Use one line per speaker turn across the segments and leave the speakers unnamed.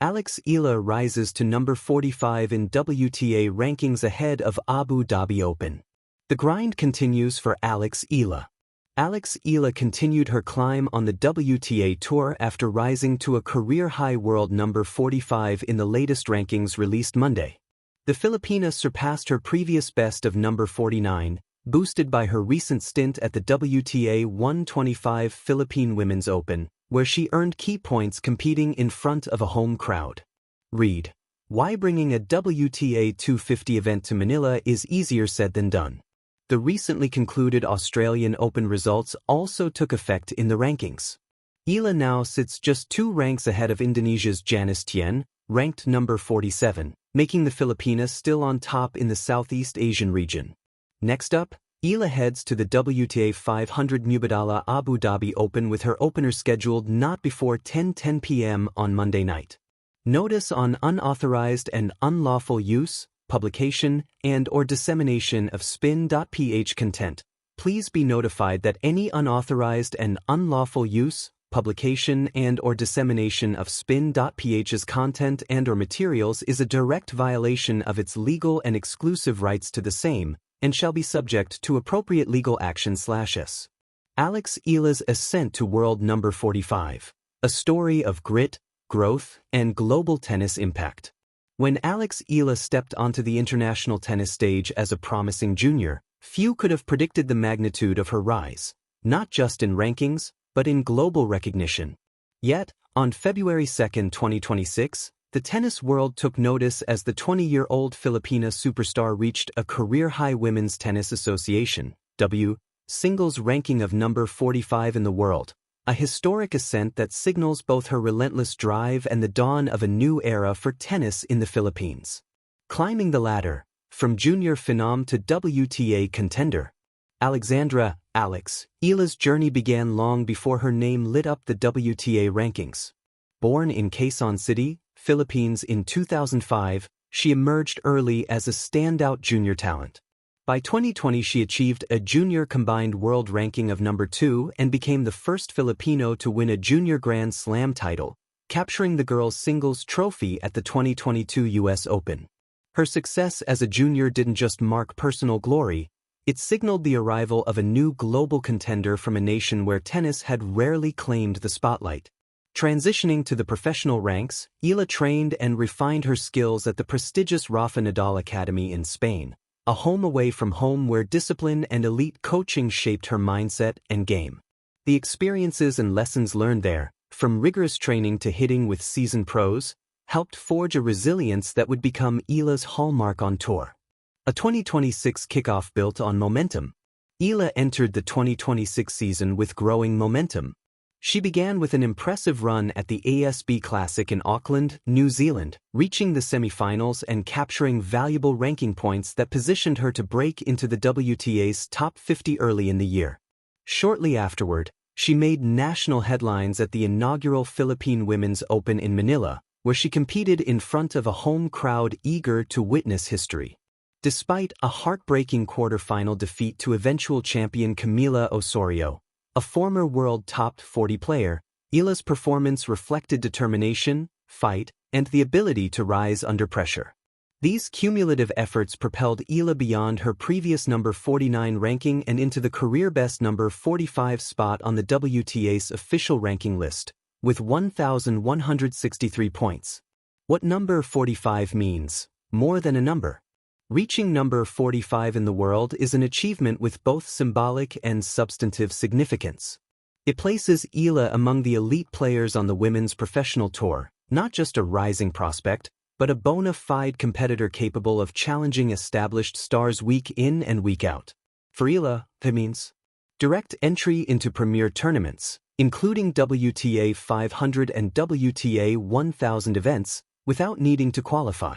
Alex Eala rises to number 45 in WTA rankings ahead of Abu Dhabi Open. The grind continues for Alex Eala. Alex Eala continued her climb on the WTA Tour after rising to a career-high world number 45 in the latest rankings released Monday. The Filipina surpassed her previous best of number 49, boosted by her recent stint at the WTA 125 Philippine Women's Open, where she earned key points competing in front of a home crowd. Read: why bringing a WTA 250 event to Manila is easier said than done. The recently concluded Australian Open results also took effect in the rankings. Eala now sits just 2 ranks ahead of Indonesia's Janice Tien, ranked number 47, making the Filipina still on top in the Southeast Asian region. Next up, Eala heads to the WTA 500 Mubadala Abu Dhabi Open with her opener scheduled not before 10:10 p.m. on Monday night. Notice on unauthorized and unlawful use, publication, and/or dissemination of spin.ph content. Please be notified that any unauthorized and unlawful use, publication, and/or dissemination of spin.ph's content and/or materials is a direct violation of its legal and exclusive rights to the same, and shall be subject to appropriate legal action/s. Alex Eala's ascent to world number 45. A story of grit, growth, and global tennis impact. When Alex Eala stepped onto the international tennis stage as a promising junior, few could have predicted the magnitude of her rise, not just in rankings, but in global recognition. Yet, on February 2, 2026, the tennis world took notice as the 20-year-old Filipina superstar reached a career-high Women's Tennis Association (W) singles ranking of number 45 in the world, a historic ascent that signals both her relentless drive and the dawn of a new era for tennis in the Philippines. Climbing the ladder, from junior phenom to WTA contender, Alexandra Alex Eala's journey began long before her name lit up the WTA rankings. Born in Quezon City, Philippines in 2005, she emerged early as a standout junior talent. By 2020 she achieved a junior combined world ranking of number 2 and became the first Filipino to win a junior Grand Slam title, capturing the girls' singles trophy at the 2022 US Open. Her success as a junior didn't just mark personal glory, it signaled the arrival of a new global contender from a nation where tennis had rarely claimed the spotlight. Transitioning to the professional ranks, Eala trained and refined her skills at the prestigious Rafa Nadal Academy in Spain, a home away from home where discipline and elite coaching shaped her mindset and game. The experiences and lessons learned there, from rigorous training to hitting with seasoned pros, helped forge a resilience that would become Eala's hallmark on tour. A 2026 kickoff built on momentum. Eala entered the 2026 season with growing momentum. She began with an impressive run at the ASB Classic in Auckland, New Zealand, reaching the semifinals and capturing valuable ranking points that positioned her to break into the WTA's top 50 early in the year. Shortly afterward, she made national headlines at the inaugural Philippine Women's Open in Manila, where she competed in front of a home crowd eager to witness history. Despite a heartbreaking quarter-final defeat to eventual champion Camila Osorio, a former world top 40 player, Eala's performance reflected determination, fight, and the ability to rise under pressure. These cumulative efforts propelled Eala beyond her previous number 49 ranking and into the career-best number 45 spot on the WTA's official ranking list, with 1,163 points. What number 45 means? More than a number. Reaching number 45 in the world is an achievement with both symbolic and substantive significance. It places Eala among the elite players on the women's professional tour, not just a rising prospect, but a bona fide competitor capable of challenging established stars week in and week out. For Eala, that means direct entry into premier tournaments, including WTA 500 and WTA 1000 events, without needing to qualify.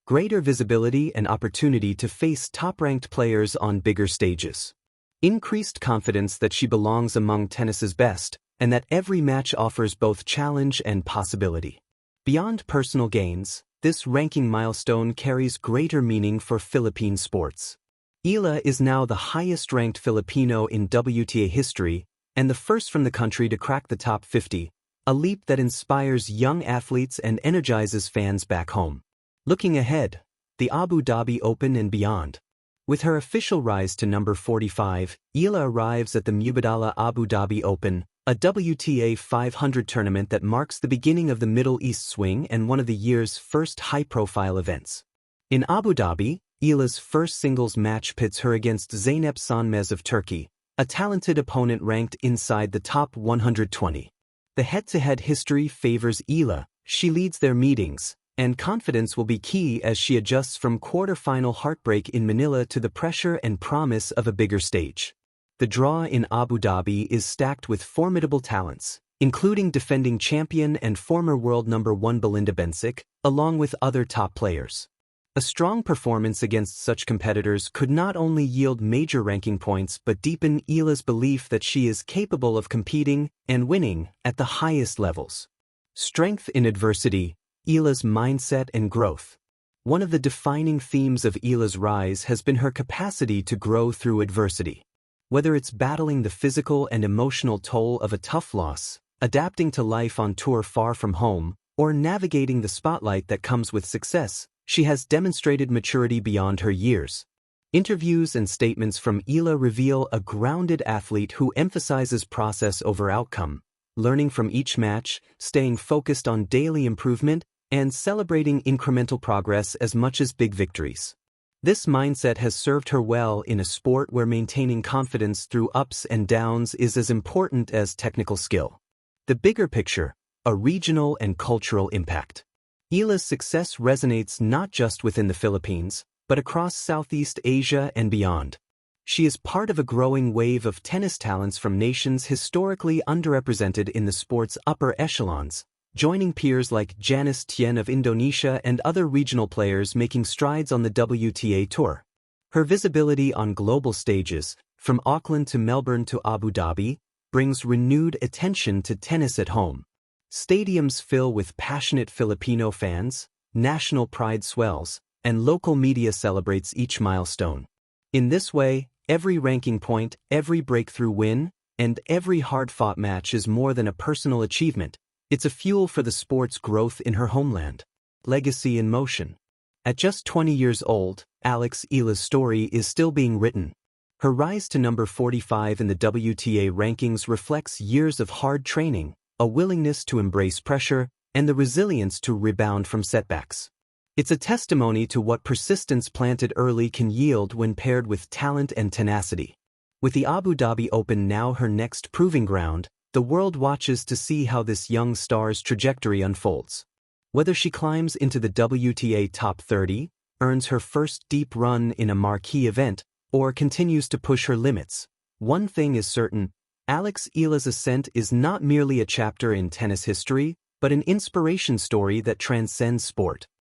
Greater visibility and opportunity to face top-ranked players on bigger stages. Increased confidence that she belongs among tennis's best, and that every match offers both challenge and possibility. Beyond personal gains, this ranking milestone carries greater meaning for Philippine sports. Eala is now the highest-ranked Filipino in WTA history, and the first from the country to crack the top 50, a leap that inspires young athletes and energizes fans back home. Looking ahead, the Abu Dhabi Open and beyond. With her official rise to number 45, Eala arrives at the Mubadala Abu Dhabi Open, a WTA 500 tournament that marks the beginning of the Middle East swing and one of the year's first high-profile events. In Abu Dhabi, Eala's first singles match pits her against Zeynep Sönmez of Turkey, a talented opponent ranked inside the top 120. The head-to-head history favors Eala. She leads their meetings, and confidence will be key as she adjusts from quarter-final heartbreak in Manila to the pressure and promise of a bigger stage. The draw in Abu Dhabi is stacked with formidable talents, including defending champion and former world number 1 Belinda Bencic, along with other top players. A strong performance against such competitors could not only yield major ranking points but deepen Eala's belief that she is capable of competing and winning at the highest levels. Strength in adversity, Eala's mindset and growth. One of the defining themes of Eala's rise has been her capacity to grow through adversity. Whether it's battling the physical and emotional toll of a tough loss, adapting to life on tour far from home, or navigating the spotlight that comes with success, she has demonstrated maturity beyond her years. Interviews and statements from Eala reveal a grounded athlete who emphasizes process over outcome, learning from each match, staying focused on daily improvement, and celebrating incremental progress as much as big victories. This mindset has served her well in a sport where maintaining confidence through ups and downs is as important as technical skill. The bigger picture, a regional and cultural impact. Eala's success resonates not just within the Philippines, but across Southeast Asia and beyond. She is part of a growing wave of tennis talents from nations historically underrepresented in the sport's upper echelons, joining peers like Janice Tien of Indonesia and other regional players making strides on the WTA Tour. Her visibility on global stages, from Auckland to Melbourne to Abu Dhabi, brings renewed attention to tennis at home. Stadiums fill with passionate Filipino fans, national pride swells, and local media celebrates each milestone. In this way, every ranking point, every breakthrough win, and every hard-fought match is more than a personal achievement. It's a fuel for the sport's growth in her homeland. Legacy in motion. At just 20 years old, Eala's story is still being written. Her rise to number 45 in the WTA rankings reflects years of hard training, a willingness to embrace pressure, and the resilience to rebound from setbacks. It's a testimony to what persistence planted early can yield when paired with talent and tenacity. With the Abu Dhabi Open now her next proving ground, the world watches to see how this young star's trajectory unfolds. Whether she climbs into the WTA top 30, earns her first deep run in a marquee event, or continues to push her limits, one thing is certain: Eala's ascent is not merely a chapter in tennis history, but an inspiration story that transcends sport.